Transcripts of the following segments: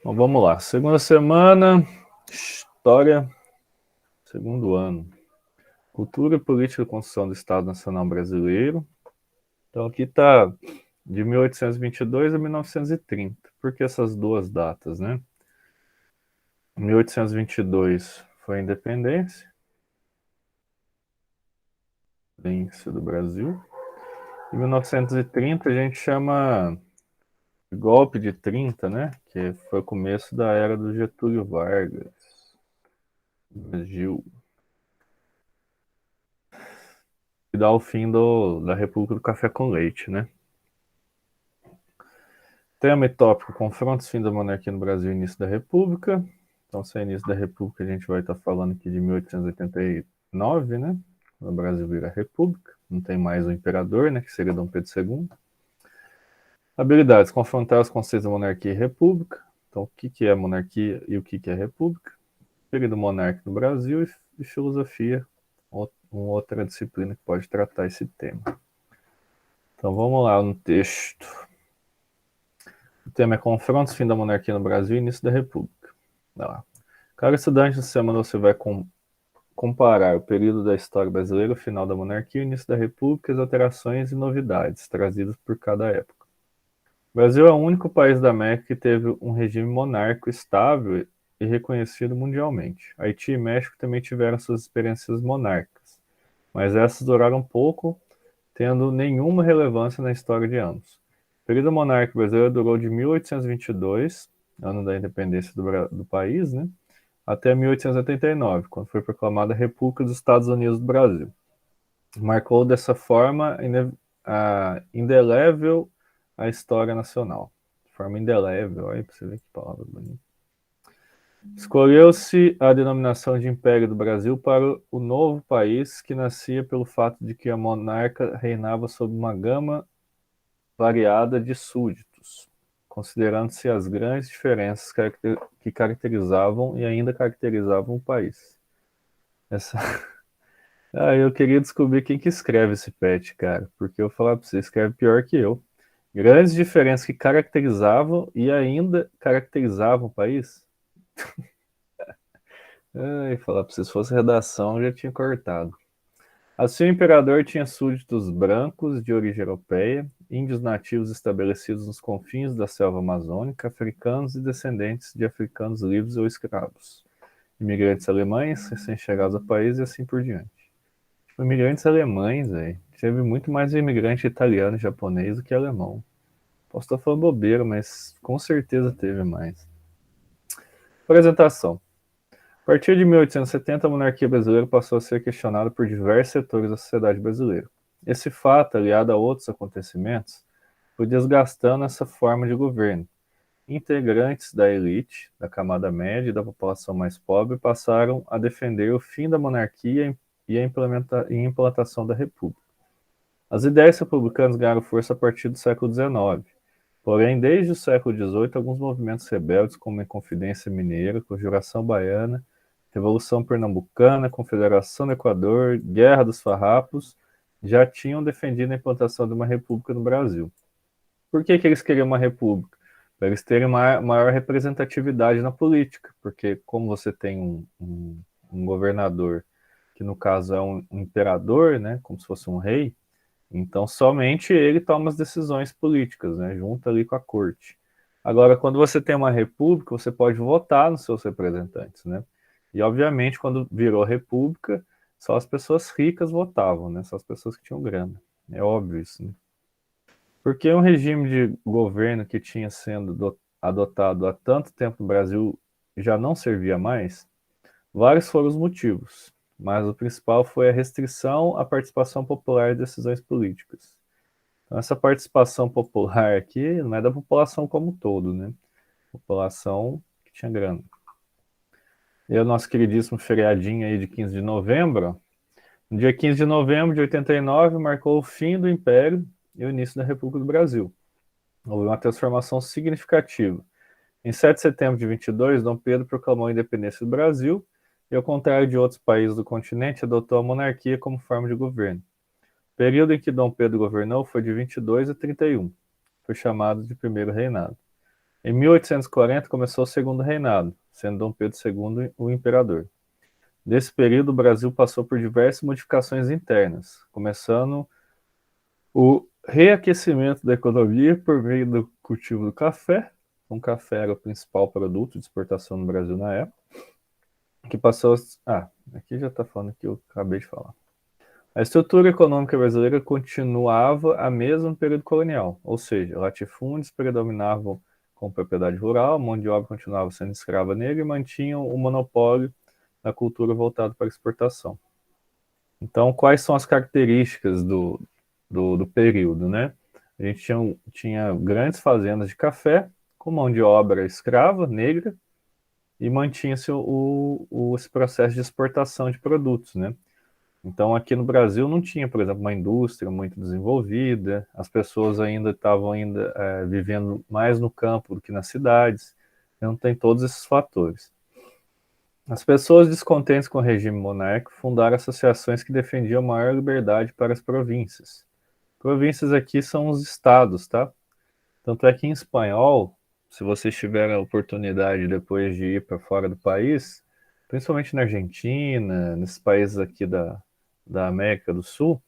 Bom, vamos lá. Segunda semana, História, segundo ano. Cultura, Política e Construção do Estado Nacional Brasileiro. Então aqui está de 1822 a 1930. Por que essas duas datas, né? 1822 foi a independência do Brasil. Em 1930 a gente chama de golpe de 30, né? Que foi o começo da era do Getúlio Vargas. Gil. E dá o fim da República do Café com Leite, né? Tema e tópico: confrontos, fim da monarquia no Brasil e início da República. Então, se é início da República, a gente vai estar falando aqui de 1889, né? O Brasil vira República. Não tem mais o imperador, né? Que seria Dom Pedro II. Habilidades: confrontar os conceitos da monarquia e república. Então, o que é monarquia e o que é república. Período monárquico no Brasil e filosofia, uma outra disciplina que pode tratar esse tema. Então, vamos lá no texto. O tema é confrontos, fim da monarquia no Brasil e início da República. Vai lá. Caro estudante, essa semana você vai comparar o período da história brasileira, o final da monarquia, o início da República, as alterações e novidades trazidas por cada época. O Brasil é o único país da América que teve um regime monárquico estável e reconhecido mundialmente. Haiti e México também tiveram suas experiências monárquicas, mas essas duraram pouco, tendo nenhuma relevância na história de ambos. O período monárquico brasileiro durou de 1822, ano da independência do país, né, até 1889, quando foi proclamada a República dos Estados Unidos do Brasil. Marcou dessa forma indelével a história nacional. De forma indelével, aí para você ver que palavra bonita. Escolheu-se a denominação de Império do Brasil para o novo país, que nascia pelo fato de que a monarca reinava sob uma gama variada de súditos, considerando-se as grandes diferenças que caracterizavam e ainda caracterizavam o país. Essa... eu queria descobrir quem que escreve esse pet, cara, porque eu falar pra você, escreve pior que eu. Grandes diferenças que caracterizavam e ainda caracterizavam o país. Falar pra você, se fosse redação, eu já tinha cortado. Assim, o imperador tinha súditos brancos de origem europeia, índios nativos estabelecidos nos confins da selva amazônica, africanos e descendentes de africanos livres ou escravos, imigrantes alemães, recém-chegados ao país e assim por diante. Tipo, imigrantes alemães, velho. Teve muito mais imigrante italiano e japonês do que alemão. Posso estar falando bobeira, mas com certeza teve mais. Apresentação. A partir de 1870, a monarquia brasileira passou a ser questionada por diversos setores da sociedade brasileira. Esse fato, aliado a outros acontecimentos, foi desgastando essa forma de governo. Integrantes da elite, da camada média e da população mais pobre passaram a defender o fim da monarquia e a implantação da república. As ideias republicanas ganharam força a partir do século XIX. Porém, desde o século XVIII, alguns movimentos rebeldes, como a Inconfidência Mineira, Conjuração Baiana, Revolução Pernambucana, Confederação do Equador, Guerra dos Farrapos, já tinham defendido a implantação de uma república no Brasil. Por que eles queriam uma república? Para eles terem maior representatividade na política, porque como você tem um governador, que no caso é um imperador, né, como se fosse um rei, então somente ele toma as decisões políticas, né, junto ali com a corte. Agora, quando você tem uma república, você pode votar nos seus representantes, né? E obviamente, quando virou república, só as pessoas ricas votavam, né? Só as pessoas que tinham grana. É óbvio isso, né? Porque um regime de governo que tinha sendo adotado há tanto tempo no Brasil já não servia mais? Vários foram os motivos, mas o principal foi a restrição à participação popular em decisões políticas. Então, essa participação popular aqui não é da população como um todo, né? População que tinha grana. E o nosso queridíssimo feriadinho aí de 15 de novembro, no dia 15 de novembro de 89, marcou o fim do Império e o início da República do Brasil. Houve uma transformação significativa. Em 7 de setembro de 22, Dom Pedro proclamou a independência do Brasil e, ao contrário de outros países do continente, adotou a monarquia como forma de governo. O período em que Dom Pedro governou foi de 22 a 31. Foi chamado de Primeiro Reinado. Em 1840 começou o segundo reinado, sendo Dom Pedro II o imperador. Nesse período, o Brasil passou por diversas modificações internas, começando o reaquecimento da economia por meio do cultivo do café. O café era o principal produto de exportação no Brasil na época, que passou. Aqui já está falando que eu acabei de falar. A estrutura econômica brasileira continuava a mesma no período colonial, ou seja, latifúndios predominavam com propriedade rural, a mão de obra continuava sendo escrava negra e mantinham o monopólio da cultura voltada para a exportação. Então, quais são as características do período, né? A gente tinha grandes fazendas de café com mão de obra escrava, negra, e mantinha-se esse processo de exportação de produtos, né? Então, aqui no Brasil não tinha, por exemplo, uma indústria muito desenvolvida, as pessoas ainda estavam vivendo mais no campo do que nas cidades, não tem todos esses fatores. As pessoas descontentes com o regime monárquico fundaram associações que defendiam maior liberdade para as províncias. Províncias aqui são os estados, tá? Tanto é que em espanhol, se vocês tiverem a oportunidade depois de ir para fora do país, principalmente na Argentina, nesses países aqui da América do Sul,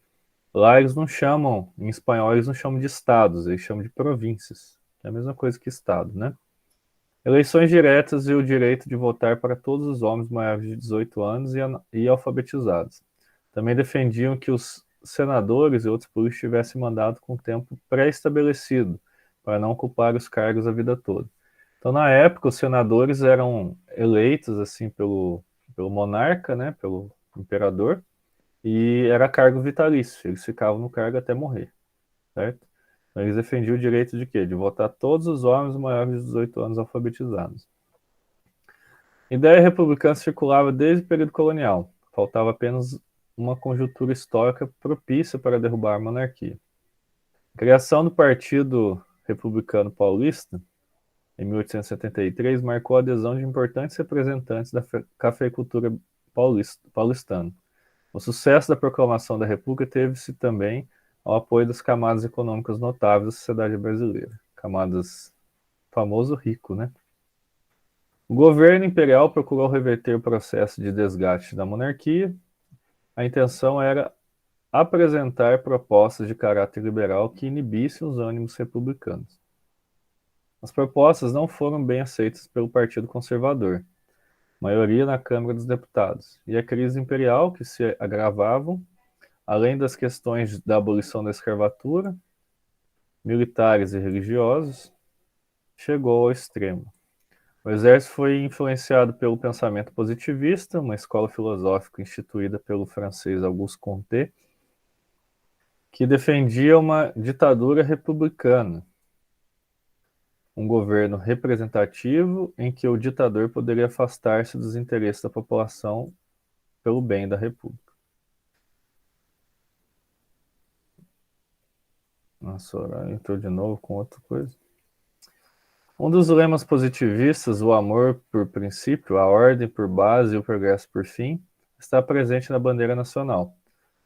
lá eles não chamam, em espanhol eles não chamam de estados, eles chamam de províncias. É a mesma coisa que estado, né? Eleições diretas e o direito de votar para todos os homens maiores de 18 anos e alfabetizados. Também defendiam que os senadores e outros políticos tivessem mandato com tempo pré-estabelecido, para não ocupar os cargos a vida toda. Então, na época, os senadores eram eleitos assim pelo monarca, né, pelo imperador, e era cargo vitalício, eles ficavam no cargo até morrer, certo? Então, eles defendiam o direito de quê? De votar todos os homens maiores de 18 anos alfabetizados. A ideia republicana circulava desde o período colonial, faltava apenas uma conjuntura histórica propícia para derrubar a monarquia. A criação do Partido Republicano Paulista, em 1873, marcou a adesão de importantes representantes da cafeicultura paulistana. O sucesso da proclamação da República teve-se também ao apoio das camadas econômicas notáveis da sociedade brasileira. Camadas famoso rico, né? O governo imperial procurou reverter o processo de desgaste da monarquia. A intenção era apresentar propostas de caráter liberal que inibissem os ânimos republicanos. As propostas não foram bem aceitas pelo Partido Conservador, maioria na Câmara dos Deputados, e a crise imperial, que se agravavam, além das questões da abolição da escravatura, militares e religiosos, chegou ao extremo. O exército foi influenciado pelo pensamento positivista, uma escola filosófica instituída pelo francês Auguste Comte, que defendia uma ditadura republicana, um governo representativo em que o ditador poderia afastar-se dos interesses da população pelo bem da república. Nossa, entrou de novo com outra coisa. Um dos lemas positivistas, o amor por princípio, a ordem por base e o progresso por fim, está presente na bandeira nacional,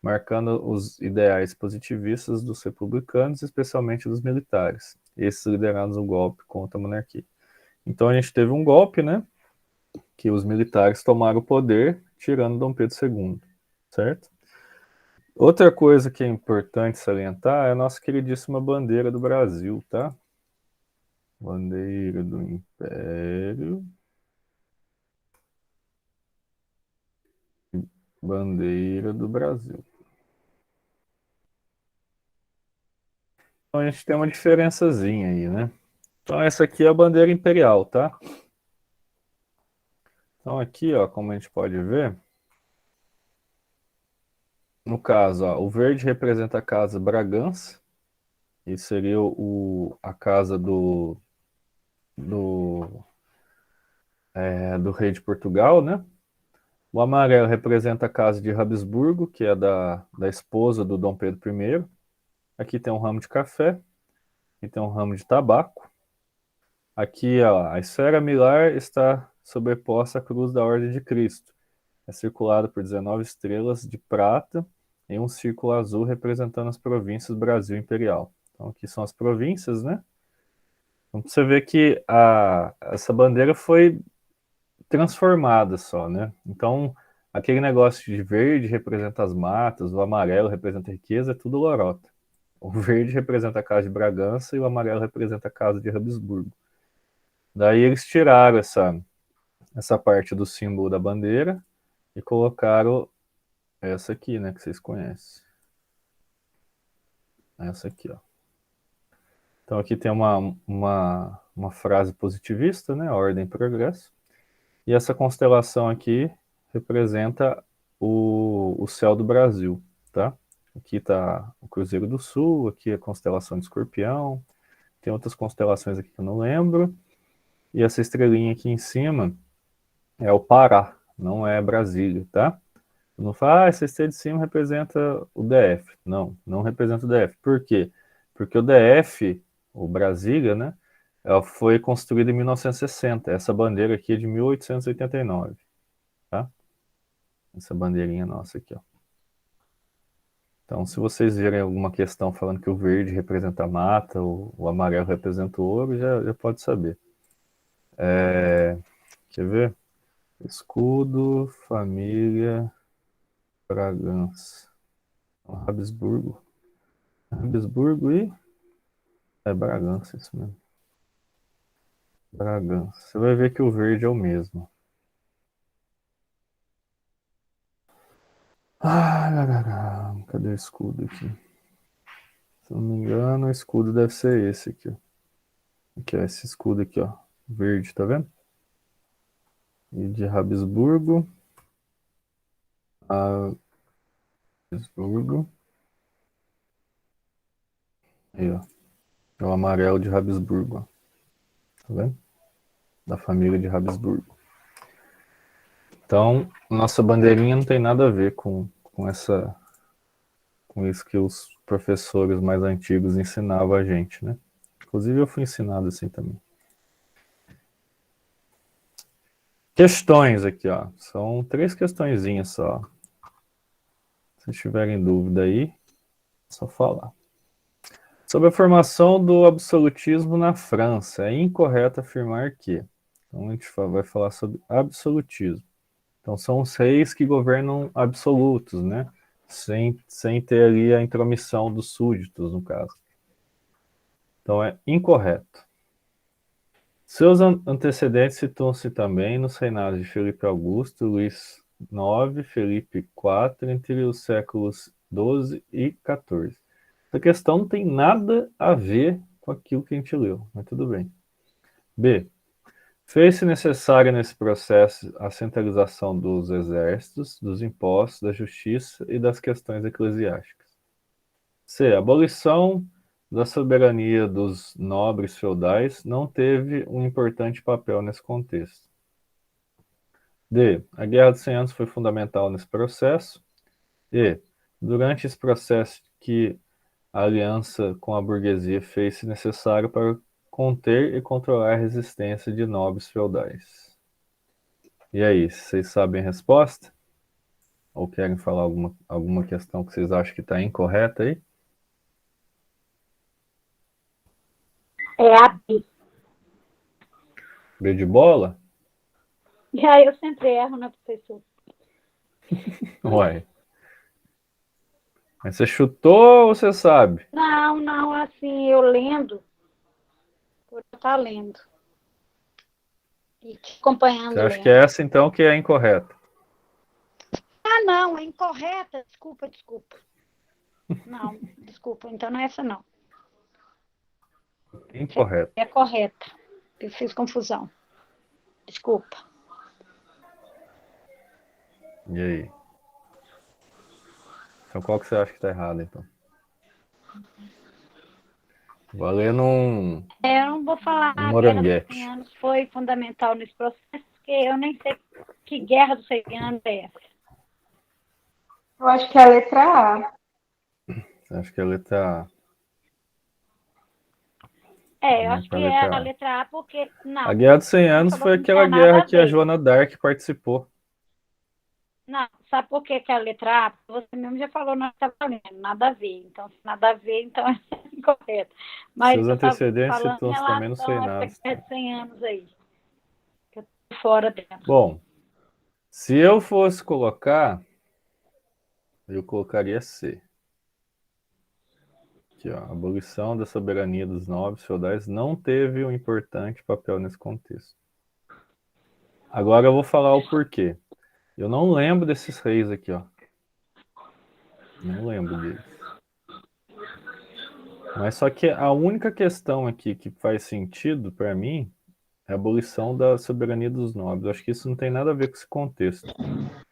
marcando os ideais positivistas dos republicanos, especialmente dos militares, esses liderados o golpe contra a monarquia. Então a gente teve um golpe, né, que os militares tomaram o poder, tirando Dom Pedro II, certo? Outra coisa que é importante salientar é a nossa queridíssima bandeira do Brasil, tá? Bandeira do Império. Bandeira do Brasil. Então a gente tem uma diferençazinha aí, né? Então essa aqui é a bandeira imperial, tá? Então aqui, ó, como a gente pode ver, no caso, ó, o verde representa a casa Bragança, e seria a casa do, do rei de Portugal, né? O amarelo representa a casa de Habsburgo, que é da esposa do Dom Pedro I. Aqui tem um ramo de café, aqui tem um ramo de tabaco. Aqui, ó, a esfera milar está sobreposta à cruz da Ordem de Cristo. É circulada por 19 estrelas de prata em um círculo azul representando as províncias do Brasil Imperial. Então, aqui são as províncias, né? Então você vê que essa bandeira foi transformada só, né? Então, aquele negócio de verde representa as matas, o amarelo representa a riqueza, é tudo lorota. O verde representa a casa de Bragança e o amarelo representa a casa de Habsburgo. Daí eles tiraram essa parte do símbolo da bandeira e colocaram essa aqui, né, que vocês conhecem. Essa aqui, ó. Então aqui tem uma frase positivista, né, ordem e progresso. E essa constelação aqui representa o céu do Brasil, tá? Aqui está o Cruzeiro do Sul, aqui a constelação de Escorpião, tem outras constelações aqui que eu não lembro. E essa estrelinha aqui em cima é o Pará, não é Brasília, tá? Não fala, essa estrela de cima representa o DF. Não, não representa o DF. Por quê? Porque o DF, o Brasília, né? Ela foi construída em 1960. Essa bandeira aqui é de 1889, tá? Essa bandeirinha nossa aqui, ó. Então, se vocês verem alguma questão falando que o verde representa a mata, o amarelo representa o ouro, já pode saber. Quer ver? Escudo, família, Bragança. Habsburgo. Habsburgo e... É Bragança, isso mesmo. Bragança. Você vai ver que o verde é o mesmo. Cadê o escudo aqui? Se não me engano, o escudo deve ser esse aqui, ó. Aqui, ó, esse escudo aqui, ó. Verde, tá vendo? E de Habsburgo. Habsburgo. Aí, ó. É o amarelo de Habsburgo, ó. Tá vendo? Da família de Habsburgo. Então, nossa bandeirinha não tem nada a ver com isso que os professores mais antigos ensinavam a gente, né? Inclusive eu fui ensinado assim também. Questões aqui, ó. São 3 questõezinhas só. Se tiverem dúvida aí, é só falar. Sobre a formação do absolutismo na França, é incorreto afirmar que. Então a gente vai falar sobre absolutismo. Então são os reis que governam absolutos, né? Sem ter ali a intromissão dos súditos, no caso. Então é incorreto. Seus antecedentes situam-se também nos reinados de Felipe Augusto, Luís IX, Felipe IV, entre os séculos XII e XIV. Essa questão não tem nada a ver com aquilo que a gente leu, mas tudo bem. B. Fez-se necessária nesse processo a centralização dos exércitos, dos impostos, da justiça e das questões eclesiásticas. C. A abolição da soberania dos nobres feudais não teve um importante papel nesse contexto. D. A Guerra dos 100 Anos foi fundamental nesse processo. E. Durante esse processo que a aliança com a burguesia fez-se necessário para conter e controlar a resistência de nobres feudais. E aí, vocês sabem a resposta? Ou querem falar alguma questão que vocês acham que está incorreta aí? É a B. B de bola? E aí eu sempre erro, né, professor? Uai. Mas você chutou ou você sabe? Não, assim, eu lendo, por estar lendo. E te Você acompanhando acha que lendo. é essa então que é incorreta? Ah, não, é incorreta. Desculpa. Não, desculpa, então não é essa não. Incorreta. É correta. Eu fiz confusão. Desculpa. E aí? Então qual que você acha que está errado então? Valendo Eu não vou falar um a Guerra dos 100 moranguete. Anos foi fundamental nesse processo, porque eu nem sei que Guerra dos 100 Anos é essa. Eu acho que é a letra A. Você acha que a letra A? Eu Vamos acho para que a é a letra A. letra A, porque. A Não, Guerra dos 100 você Anos falou foi que não aquela tinha nada guerra a que a ver. Joana d'Arc participou. Não, sabe por que que é a letra A? Porque você mesmo já falou, nós está valendo, nada a ver. Então, se nada a ver, então é incorreto. Mas Seus eu estava antecedentes falando em situam-se também no relação a reinado. essa guerra de 100 anos aí, que eu tô fora dela. Bom, se eu fosse colocar, eu colocaria C. Aqui, ó, a abolição da soberania dos nobres feudais não teve um importante papel nesse contexto. Agora eu vou falar o porquê. Eu não lembro desses reis aqui, ó. Não lembro deles. Mas só que a única questão aqui que faz sentido para mim é a abolição da soberania dos nobres. Eu acho que isso não tem nada a ver com esse contexto.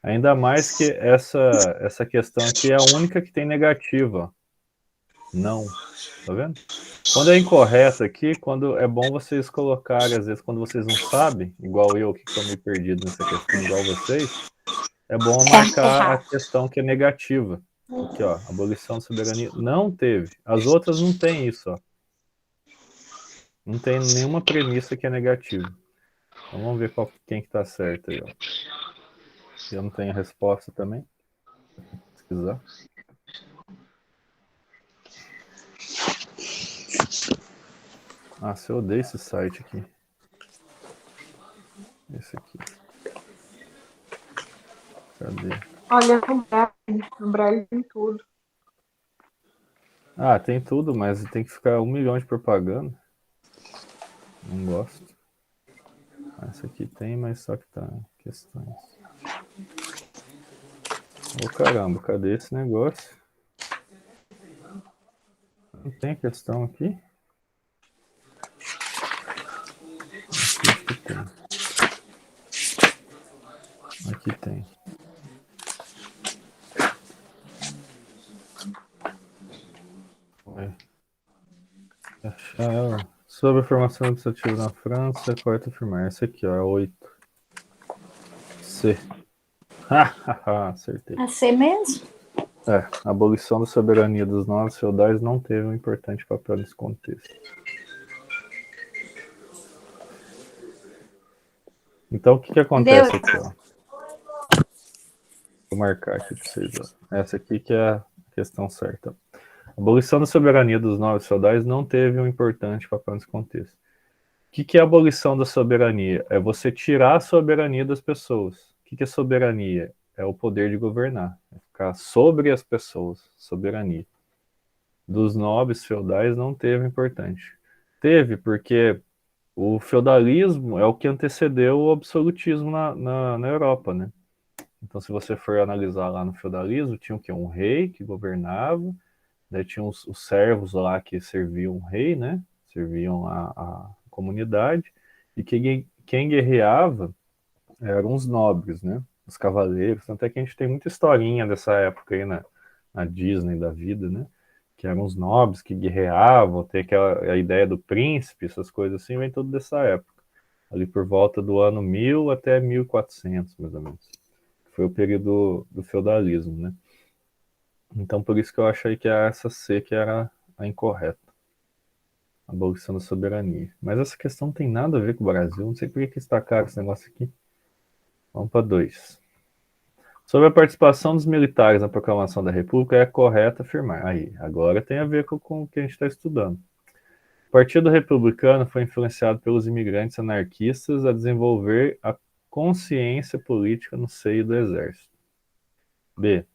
Ainda mais que essa questão aqui é a única que tem negativa. Não. Tá vendo? Quando é incorreto aqui, quando é bom vocês colocarem, às vezes, quando vocês não sabem, igual eu que estou meio perdido nessa questão, igual vocês, é bom Tá marcar a errado. questão que é negativa. Aqui, ó, abolição da soberania não teve. As outras não tem isso, ó. Não tem nenhuma premissa que é negativa. Então vamos ver quem que tá certo aí, ó. Eu não tenho a resposta também. Se quiser. Nossa, eu odeio esse site aqui. Esse aqui. Cadê? Olha, no Braille tem tudo. Ah, tem tudo, mas tem que ficar 1 milhão de propaganda. Não gosto. Essa aqui tem, mas só que tá questões. Ô caramba, cadê esse negócio? Não tem questão aqui? Aqui acho que tem. Aqui tem. Vai. Achar ela. Sobre a formação administrativa na França, correto afirmar. Essa aqui, ó, é 8. C. Acertei. A ser mesmo? É, a abolição da soberania dos nobres feudais não teve um importante papel nesse contexto. Então, o que que acontece aqui, ó? Vou marcar aqui para vocês, ó. Essa aqui que é a questão certa. A abolição da soberania dos nobres feudais não teve um importante papel nesse contexto. O que é a abolição da soberania? É você tirar a soberania das pessoas. O que é soberania? É o poder de governar. É ficar sobre as pessoas. Soberania. Dos nobres feudais não teve importante. Teve porque o feudalismo é o que antecedeu o absolutismo na Europa, né? Então, se você for analisar lá no feudalismo, tinha o quê? Um rei que governava, daí tinha os servos lá que serviam o rei, né? Serviam a comunidade, e quem guerreava eram os nobres, né? Os cavaleiros. Tanto é que a gente tem muita historinha dessa época aí na Disney da vida, né? Que eram os nobres que guerreavam, tem a ideia do príncipe, essas coisas assim, vem tudo dessa época. Ali por volta do ano 1000 até 1400, mais ou menos. Foi o período do feudalismo, né? Então, por isso que eu achei que essa C que era a incorreta. Abolição da soberania. Mas essa questão não tem nada a ver com o Brasil. Não sei por que está caro esse negócio aqui. Vamos para 2. Sobre a participação dos militares na proclamação da República, é correto afirmar. Aí, agora tem a ver com o que a gente está estudando. O Partido Republicano foi influenciado pelos imigrantes anarquistas a desenvolver a consciência política no seio do Exército. B.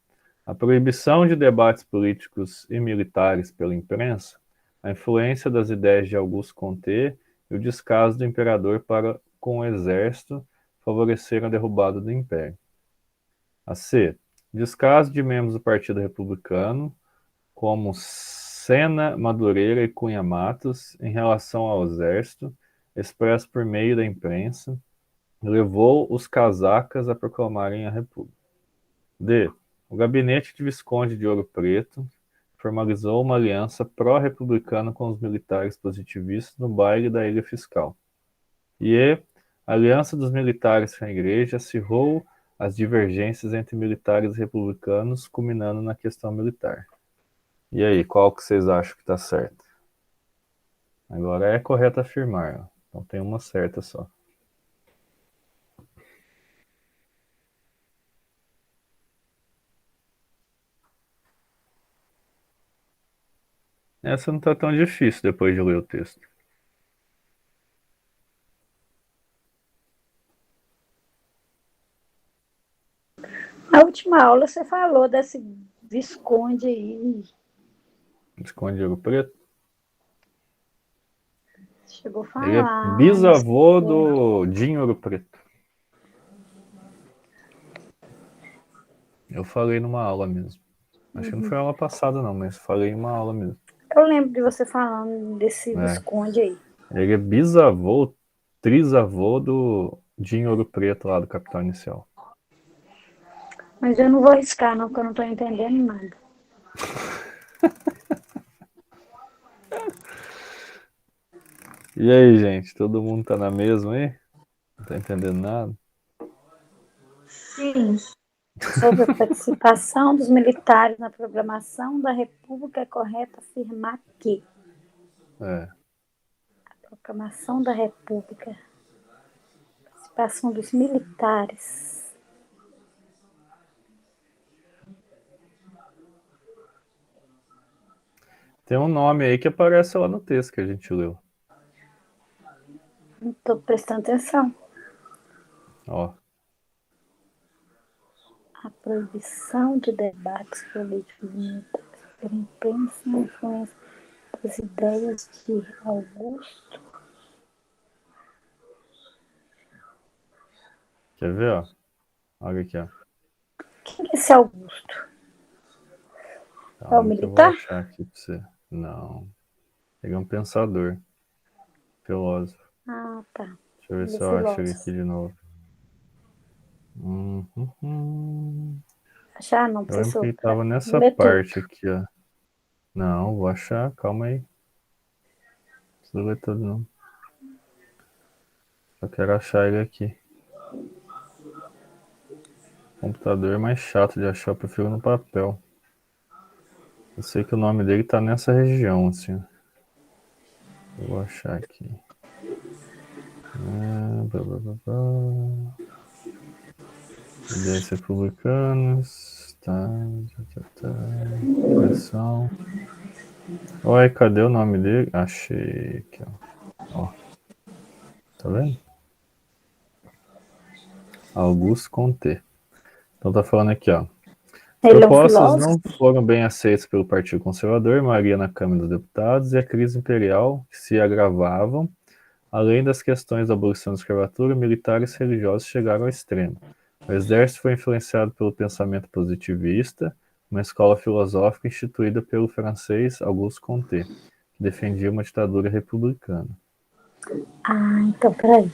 A proibição de debates políticos e militares pela imprensa, a influência das ideias de Auguste Comte e o descaso do imperador para com o exército favoreceram a derrubada do império. A C. Descaso de membros do Partido Republicano, como Sena Madureira e Cunha Matos, em relação ao exército, expresso por meio da imprensa, levou os casacas a proclamarem a República. D. O gabinete de Visconde de Ouro Preto formalizou uma aliança pró-republicana com os militares positivistas no baile da Ilha Fiscal. E a aliança dos militares com a igreja acirrou as divergências entre militares e republicanos, culminando na questão militar. E aí, qual que vocês acham que está certo? Agora é correto afirmar, ó. Então tem uma certa só. Essa não tá tão difícil depois de ler o texto. Na última aula você falou desse Visconde aí. Visconde de Ouro Preto. Chegou a Ele é falar. bisavô do Dinho Ouro Preto. Eu falei numa aula mesmo. Acho que não foi aula passada não, mas falei em uma aula mesmo. Eu lembro de você falando desse É. Visconde aí. Ele é bisavô, trisavô do Dinho Ouro Preto lá do Capital Inicial. Mas eu não vou arriscar não, porque eu não tô entendendo nada. E aí, gente? Todo mundo tá na mesma aí? Não tá entendendo nada? Sim. Sobre a participação dos militares na programação da República, é correto afirmar que É. a proclamação da República, a participação dos militares. Tem um nome aí que aparece lá no texto que a gente leu. Não estou prestando atenção. Ó. A proibição de debates políticos e militares pela imprensa e a influência das ideias de Augusto. Quer ver, ó? Olha aqui, ó. Quem é esse Augusto? É o Calma que eu vou militar? achar aqui pra você. Não. Ele é um pensador. Filósofo. Ah, tá. Deixa eu ver Ele se é eu acho ele filósofo. aqui de novo. Achar não, Eu lembro que professor. ele tava nessa Lê tudo. parte aqui, ó. Não, vou achar. Calma aí. Não precisa ler tudo, não. Só quero achar ele aqui. O computador é mais chato de achar, eu prefiro no papel. Eu sei que o nome dele tá nessa região, assim. Eu vou achar aqui. Ideias republicanas. Tá. Coleção. Oi, cadê o nome dele? Achei aqui, ó. Tá vendo? Augusto Comte. Então tá falando aqui, ó. As Ele é um propostas filósofo? não foram bem aceitas pelo Partido Conservador, maioria na Câmara dos Deputados, e a crise imperial se agravavam. Além das questões da abolição da escravatura, militares e religiosos chegaram ao extremo. O exército foi influenciado pelo pensamento positivista, uma escola filosófica instituída pelo francês Auguste Comte, que defendia uma ditadura republicana. Ah, então peraí.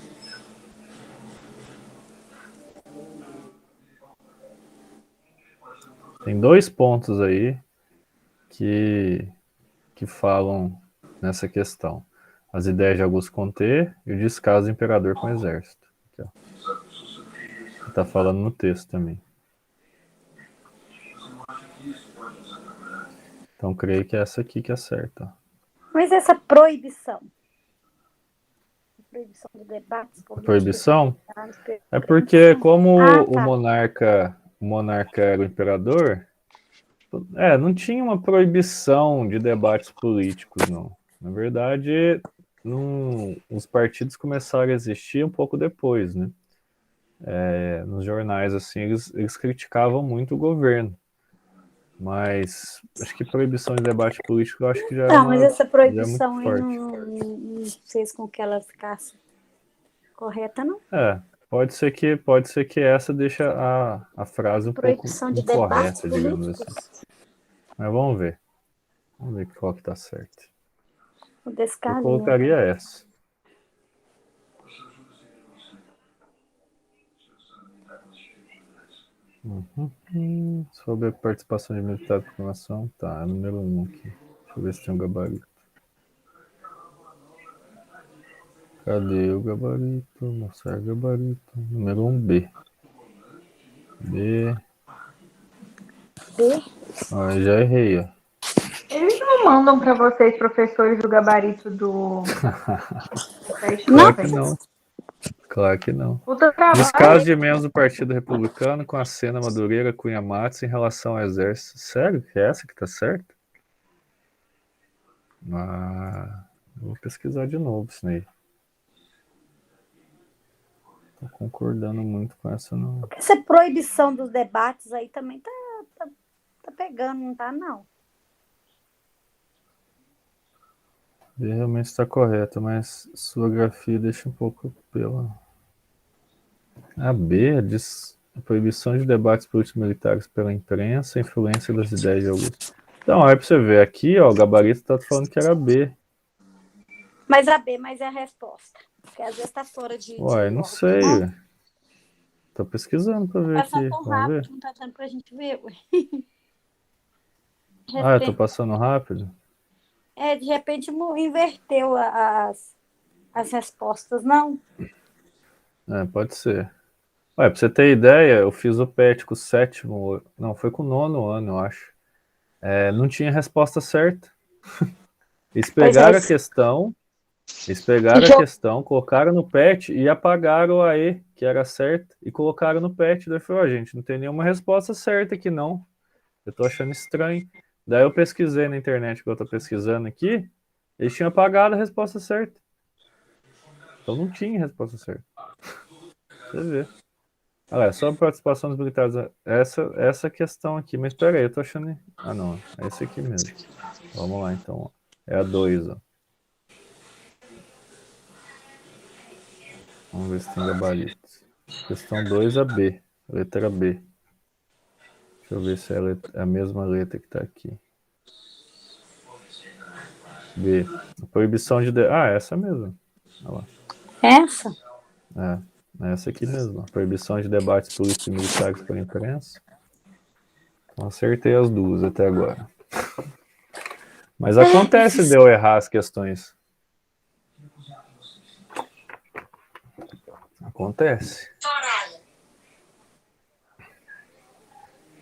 Tem 2 pontos aí que falam nessa questão. As ideias de Auguste Comte e o descaso do imperador com o exército. Aqui, ó. Está falando no texto também. Então, creio que é essa aqui que é certa. Mas essa proibição? A proibição de debates A políticos proibição e é porque, imprensa. como Ah, o tá. monarca era o imperador, não tinha uma proibição de debates políticos, não. Na verdade, os partidos começaram a existir um pouco depois, né? Nos jornais, assim, eles criticavam muito o governo. Mas acho que proibição de debate político, eu acho que Não, mas essa já é muito proibição aí forte. não fez com que ela ficasse correta, não? Pode ser que essa deixe a frase um pouco Proibição de debates incorreta, digamos assim. políticos? Mas vamos ver. Vamos ver qual que tá certo. O Eu descaso. colocaria essa. Sobre a participação de militar na programação, tá, é número 1 aqui. Deixa eu ver se tem um gabarito. Cadê o gabarito? Mostrar gabarito. Número 1B. B. B? Ah, já errei, ó. Eles não mandam para vocês, professores, o gabarito do teste Claro também? que não. Claro que não. Puta trabalho. Descaso de membros do Partido Republicano com a cena Madureira Cunha Matos em relação ao exército. Sério que é essa que tá certa? Eu vou pesquisar de novo isso aí. Tô concordando muito com essa, não. Porque essa proibição dos debates aí também tá pegando, não tá, não. B realmente está correta, mas sua grafia deixa um pouco pela... A B diz a proibição de debates políticos militares pela imprensa, a influência das ideias de Augusto. Então, aí pra você ver, aqui, ó, o gabarito tá falando que era B. Mas a B, mas é a resposta. Porque às vezes tá fora de Uai, não ordem. sei. Tô pesquisando pra ver Passar aqui. tão Vamos ver? rápido, não tá dando pra gente ver, ué. De Ah, eu tô repente, passando rápido? de repente inverteu as respostas, não? É, pode ser. Ué, pra você ter ideia, eu fiz o PET com o sétimo... Não, foi com o nono ano, eu acho. Não tinha resposta certa. Eles Pois é. pegaram a questão... Eles pegaram a questão, colocaram no PET e apagaram a E, que era certa, e colocaram no PET. Daí eu falei, ó, gente, não tem nenhuma resposta certa aqui, não. Eu tô achando estranho. Daí eu pesquisei na internet, que eu tô pesquisando aqui, eles tinham apagado a resposta certa. Então não tinha resposta certa. Você vê. Olha, sobre a participação dos militares, essa questão aqui, mas espera aí, eu tô achando... Ah, não, é esse aqui mesmo. Vamos lá, então. Ó. É a 2, ó. Vamos ver se tem gabarito. Questão 2, a B. Letra B. Deixa eu ver se é a mesma letra que está aqui. B. A proibição de... Ah, essa mesmo. Olha lá. Essa? É essa aqui mesmo. A proibição de debates políticos e militares pela imprensa. Então acertei as duas até agora. Mas acontece de eu errar as questões. Acontece.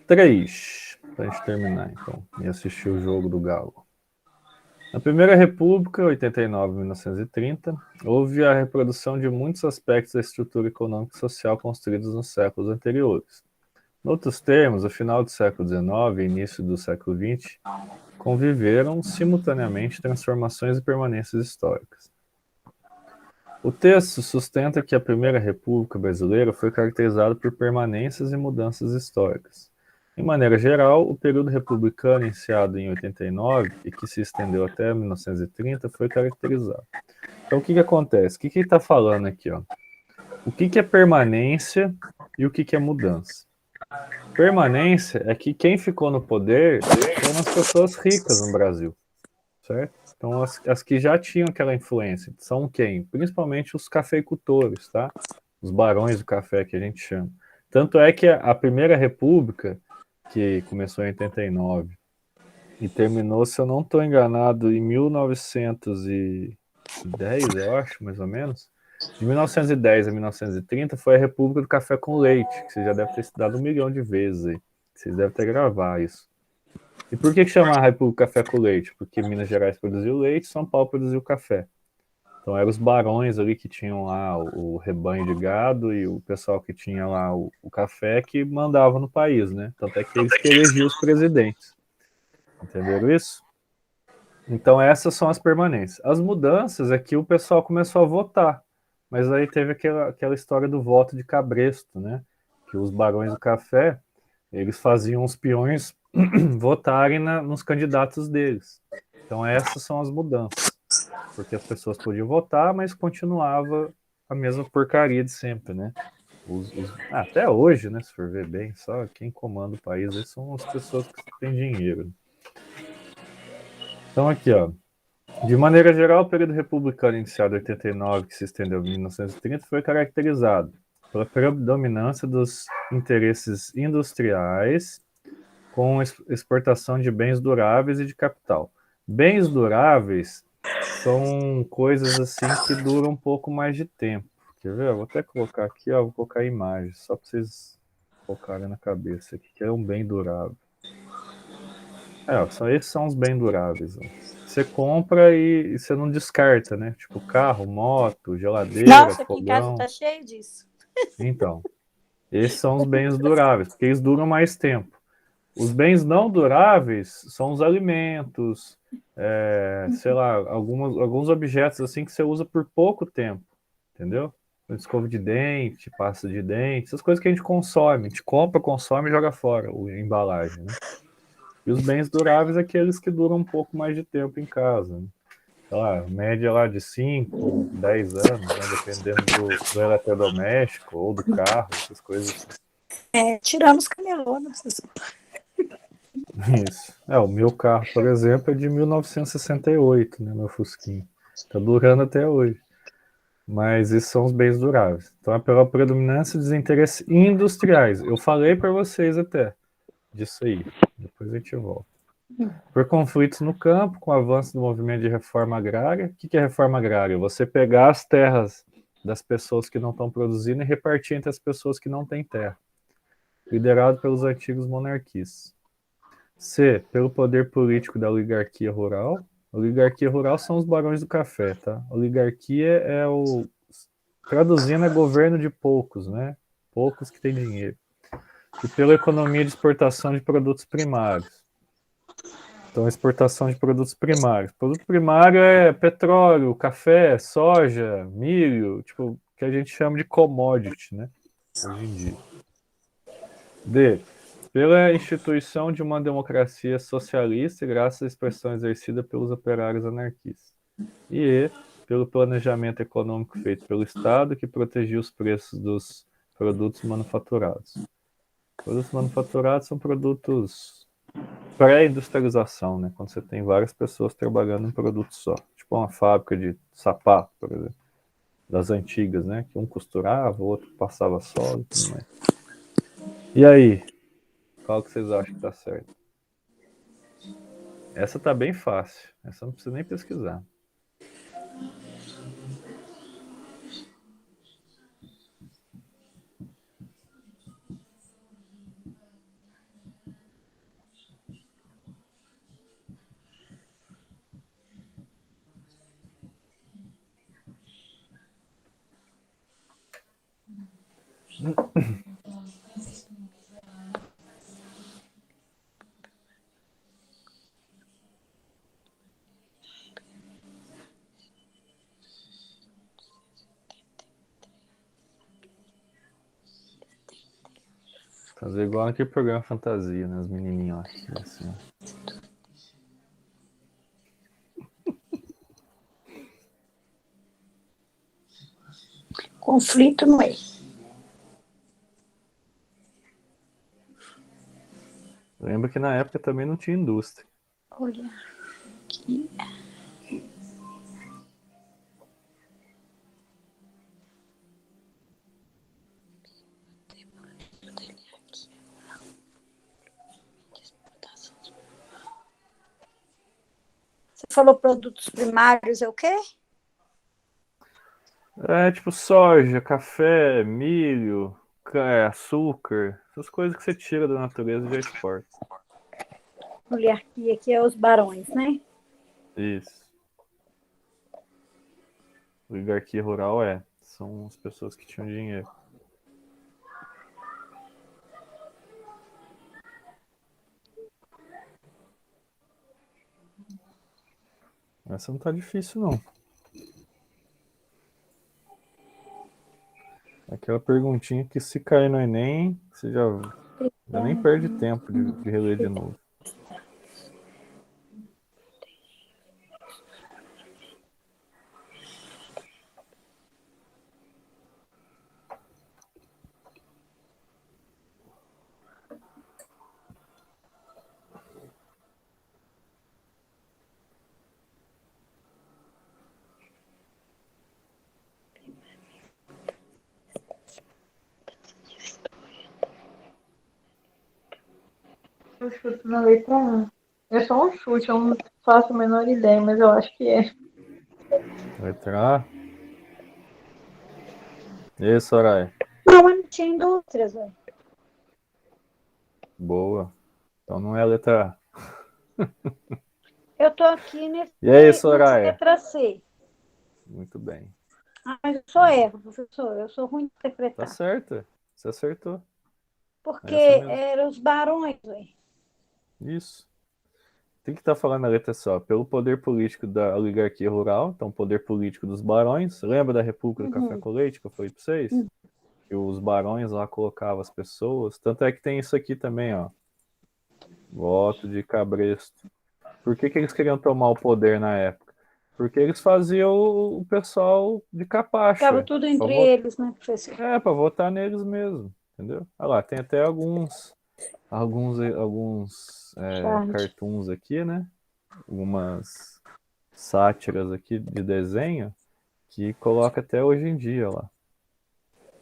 3. Pra gente terminar, então. E assistir o jogo do Galo. Na Primeira República, 89 a 1930, houve a reprodução de muitos aspectos da estrutura econômica e social construídos nos séculos anteriores. Em outros termos, o final do século XIX e início do século XX conviveram simultaneamente transformações e permanências históricas. O texto sustenta que a Primeira República Brasileira foi caracterizada por permanências e mudanças históricas. De maneira geral, o período republicano iniciado em 89 e que se estendeu até 1930 foi caracterizado. Então, o que acontece? O que ele está falando aqui? Ó? O que é permanência e o que é mudança? Permanência é que quem ficou no poder foram as pessoas ricas no Brasil, certo? Então, as que já tinham aquela influência são quem? Principalmente os cafeicultores, tá? Os barões do café, que a gente chama. Tanto é que a Primeira República, que começou em 89 e terminou, se eu não estou enganado, em 1910, eu acho, mais ou menos. De 1910 a 1930 foi a República do Café com Leite, que você já deve ter estudado 1 milhão de vezes aí. Vocês devem ter gravado isso. E por que chamar a República Café com Leite? Porque Minas Gerais produziu leite, São Paulo produziu café. Então eram os barões ali que tinham lá o rebanho de gado e o pessoal que tinha lá o café que mandava no país, né? Tanto é que eles que elegiam os presidentes. Entenderam isso? Então essas são as permanências. As mudanças é que o pessoal começou a votar. Mas aí teve aquela história do voto de cabresto, né? Que os barões do café, eles faziam os peões votarem nos candidatos deles. Então essas são as mudanças. Porque as pessoas podiam votar, mas continuava a mesma porcaria de sempre, né? Até hoje, né? Se for ver bem, só quem comanda o país aí são as pessoas que têm dinheiro. Então aqui, ó. De maneira geral, o período republicano iniciado em 89, que se estendeu em 1930, foi caracterizado pela predominância dos interesses industriais com exportação de bens duráveis e de capital. Bens duráveis são coisas assim que duram um pouco mais de tempo. Quer ver? Eu vou até colocar aqui, ó, vou colocar imagens, só para vocês colocarem na cabeça aqui, que é um bem durável. Esses são os bens duráveis. Ó. Você compra e você não descarta, né? Tipo carro, moto, geladeira, Nossa, aqui em casa fogão. tá cheio disso. Então, esses são os bens duráveis, porque eles duram mais tempo. Os bens não duráveis são os alimentos, sei lá, alguns objetos assim que você usa por pouco tempo, entendeu? Escova de dente, pasta de dente, essas coisas que a gente consome, a gente compra, consome e joga fora a embalagem, né? E os bens duráveis é aqueles que duram um pouco mais de tempo em casa, né? Sei lá, média lá de 5, 10 anos, né? Dependendo do eletrodoméstico ou do carro, essas coisas assim. Tirando os camelôs. Isso. O meu carro, por exemplo, é de 1968, né? Meu Fusquinha. Tá durando até hoje. Mas esses são os bens duráveis. Então é pela predominância dos interesses industriais. Eu falei para vocês até disso aí. Depois a gente volta. Por conflitos no campo, com o avanço do movimento de reforma agrária. O que é reforma agrária? Você pegar as terras das pessoas que não estão produzindo e repartir entre as pessoas que não têm terra. Liderado pelos antigos monarquistas. C. Pelo poder político da oligarquia rural. Oligarquia rural são os barões do café, tá? Oligarquia traduzindo, é governo de poucos, né? Poucos que têm dinheiro. E pela economia de exportação de produtos primários. Então, exportação de produtos primários. Produto primário é petróleo, café, soja, milho, tipo, que a gente chama de commodity, né? Hoje em dia. D. Pela instituição de uma democracia socialista e graças à expressão exercida pelos operários anarquistas. E pelo planejamento econômico feito pelo Estado que protegia os preços dos produtos manufaturados. Produtos manufaturados são produtos pré-industrialização, né? Quando você tem várias pessoas trabalhando em um produto só. Tipo uma fábrica de sapato, por exemplo, das antigas, né? Que um costurava, o outro passava sola e tudo mais. E aí? Qual que vocês acham que tá certo? Essa tá bem fácil. Essa não precisa nem pesquisar. Fazer igual naquele programa Fantasia, né? Os menininhos lá. Assim, ó. Conflito não é. Lembra que na época também não tinha indústria. Olha aqui. Você falou produtos primários, é o quê? É tipo soja, café, milho, açúcar, essas coisas que você tira da natureza e já exporta. Oligarquia aqui é os barões, né? Isso. Oligarquia rural são as pessoas que tinham dinheiro. Essa não tá difícil, não. Aquela perguntinha que se cair no Enem, você já nem perde tempo de reler de novo. Eu chuto na letra A. É só um chute, eu não faço a menor ideia, mas eu acho que é. Letra A. E aí, Soraya? Não, mas não tinha indústrias, velho. Boa. Então não é a letra A. Eu tô aqui E aí, nessa Soraya? letra C. Muito bem. Ah, mas eu sou erro, professor. Eu sou ruim de Tá interpretar. certo. Você acertou. Porque É essa mesmo. eram os barões, velho. Isso. Tem que estar falando na letra só. Pelo poder político da oligarquia rural, então poder político dos barões. Lembra da República do Café com Leite que eu falei para vocês? Que os barões lá colocavam as pessoas. Tanto é que tem isso aqui também, ó. Voto de cabresto. Por que eles queriam tomar o poder na época? Porque eles faziam o pessoal de capacho. Ficava tudo entre eles, né, professor? Para votar neles mesmo, entendeu? Olha lá, tem até alguns cartoons aqui, né? Algumas sátiras aqui de desenho que coloca até hoje em dia lá.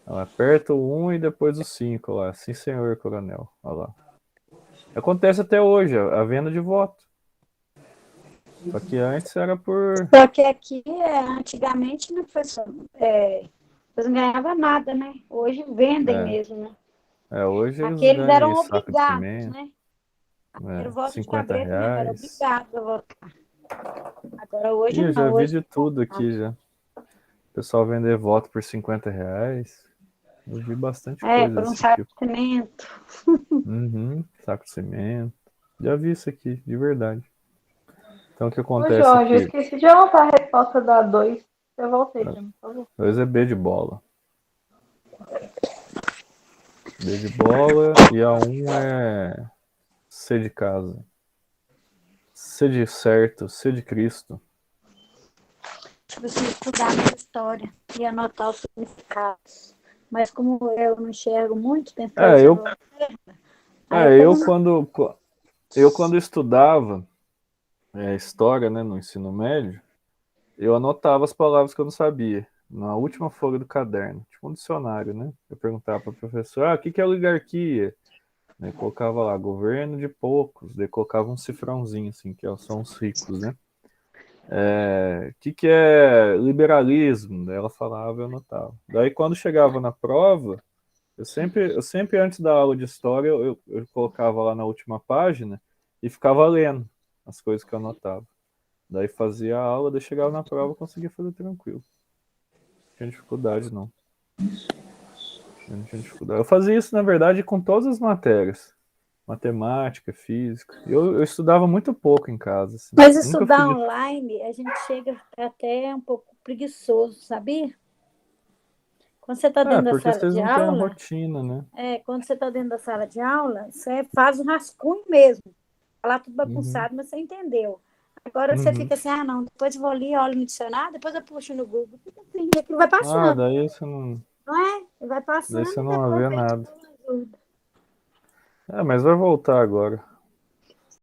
Ela aperta o 1 e depois o 5 lá. Sim, senhor coronel. Olha lá. Acontece até hoje a venda de voto. Só que antes era por... Só que aqui, antigamente, né, professor, eles não ganhavam nada, né? Hoje vendem mesmo, né? Hoje eles Aqui eles ganham eram saco de obrigados, cimento, né? Era o voto de 50 cabresto mesmo, era reais. obrigado a votar. Agora hoje Eu já não, vi hoje de tudo aqui já. O pessoal vender voto por 50 reais. Eu vi bastante coisa por um desse saco tipo. de cimento. Saco de cimento. Já vi isso aqui, de verdade. Então o que Ô, acontece Jorge, eu aqui? esqueci de anotar a resposta da 2. Eu voltei, por favor. 2 é B de bola. B de bola e a 1 é C de casa. C de certo, C de Cristo. Eu preciso estudar a história e anotar os significados. Mas como eu não enxergo muito, tento fazer eu quando estudava história, né, no ensino médio, eu anotava as palavras que eu não sabia na última folha do caderno, tipo um dicionário, né? Eu perguntava para o professor, o que é oligarquia? Daí colocava lá, governo de poucos, daí colocava um cifrãozinho, assim, que são os ricos, né? O que é liberalismo? Daí ela falava, eu anotava. Daí quando chegava na prova, eu sempre antes da aula de história, eu colocava lá na última página e ficava lendo as coisas que eu anotava. Daí fazia a aula, daí chegava na prova, eu conseguia fazer tranquilo. Não tinha dificuldade, não. Eu não tinha dificuldade. Eu fazia isso, na verdade, com todas as matérias. Matemática, física. Eu estudava muito pouco em casa. Assim. Mas Nunca fui estudar de... online, a gente chega a ficar até um pouco preguiçoso, sabia? Quando você está dentro da porque sala vocês de não têm a aula, rotina, né? quando você está dentro da sala de aula, você faz um rascunho mesmo. Falar tudo Uhum. bagunçado, mas você entendeu. Agora você Uhum. fica assim, não, depois eu vou ali, olho no dicionário, depois eu puxo no Google. Fica assim, e aquilo vai passando, Daí você não... não é? E vai Daí passando você e não depois vê vem de nada. novo ajuda. Mas vai voltar agora.